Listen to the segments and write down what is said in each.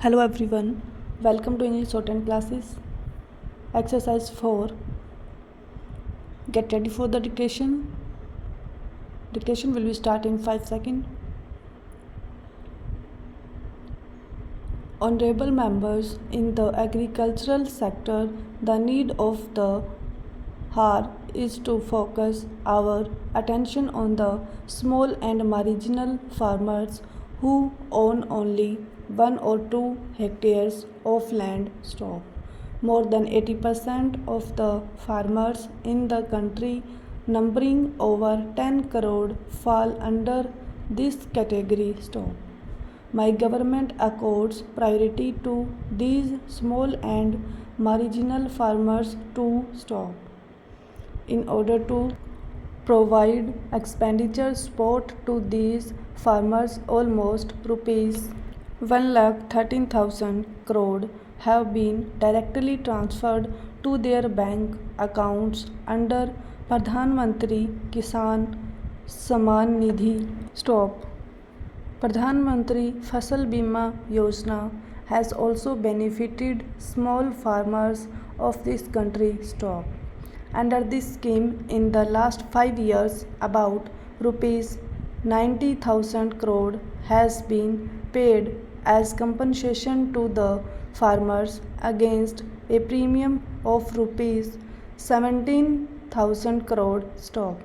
Hello everyone, welcome to English Shorthand classes. Exercise 4. Get ready for the dictation. Dictation will be start in 5 seconds. Honorable members, in the agricultural sector, the need of the hour is to focus our attention on the small and marginal farmers who own only 1 or 2 hectares of land stock. More than 80% of the farmers in the country, numbering over 10 crore, fall under this category stock. My government accords priority to these small and marginal farmers to stop. In order to provide expenditure support to these farmers, almost rupees 1,13,000 crore have been directly transferred to their bank accounts under Pradhan Mantri Kisan Samman Nidhi. Stop. Pradhan Mantri Fasal Bima Yojana has also benefited small farmers of this country. Stop. Under this scheme, in the last 5 years, about rupees 90,000 crore has been paid as compensation to the farmers against a premium of rupees 17,000 crore stock.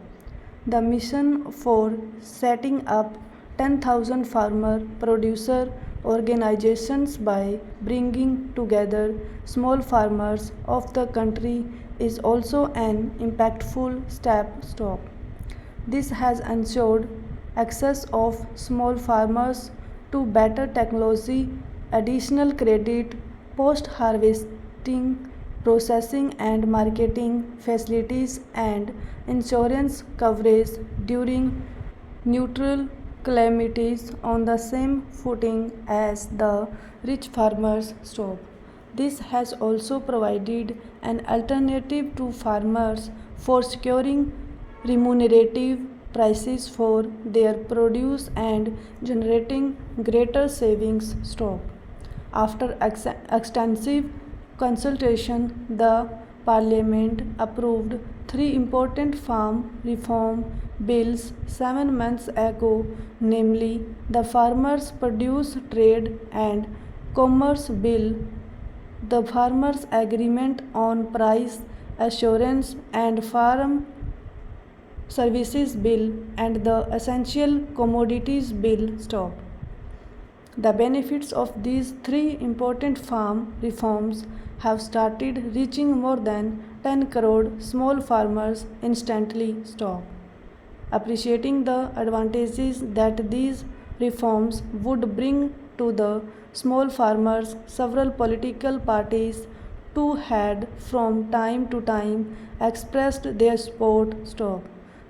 The mission for setting up 10,000 farmer producer organizations by bringing together small farmers of the country is also an impactful step. This has ensured access of small farmers to better technology, additional credit, post-harvesting processing and marketing facilities, and insurance coverage during neutral calamities on the same footing as the rich farmers. This has also provided an alternative to farmers for securing remunerative prices for their produce and generating greater savings. After extensive consultation, the Parliament approved 3 important farm reform bills 7 months ago, namely the Farmers Produce Trade and Commerce Bill, the Farmers Agreement on Price Assurance and Farm Services Bill, and the Essential Commodities Bill. The benefits of these 3 important farm reforms have started reaching more than 10 crore small farmers instantly. Appreciating the advantages that these reforms would bring to the small farmers, several political parties too had from time to time expressed their support.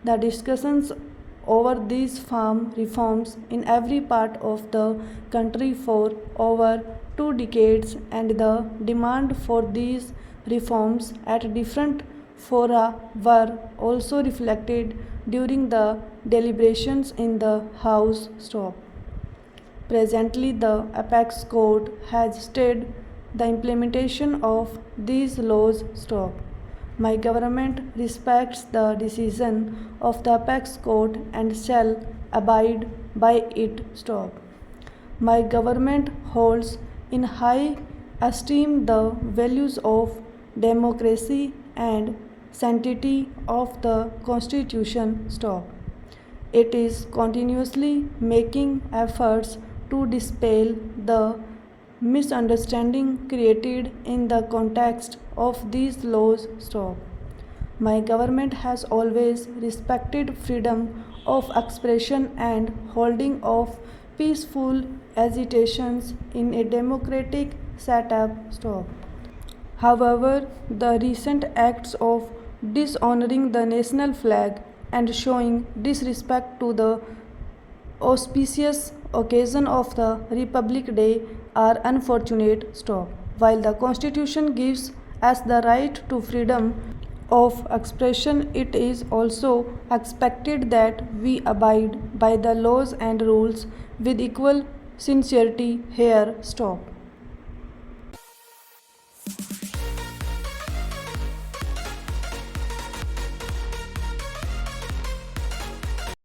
The discussions over these farm reforms in every part of the country for over 2 decades, and the demand for these reforms at different fora were also reflected during the deliberations in the House. Presently, the Apex Court has stayed the implementation of these laws. My government respects the decision of the Apex Court and shall abide by it. My government holds in high esteem the values of democracy and sanctity of the Constitution. It is continuously making efforts to dispel the misunderstanding created in the context of these laws. My government has always respected freedom of expression and holding of peaceful agitations in a democratic setup. However, the recent acts of dishonoring the national flag and showing disrespect to the auspicious occasion of the Republic Day are unfortunate. While the Constitution gives us the right to freedom of expression, it is also expected that we abide by the laws and rules with equal sincerity. Here.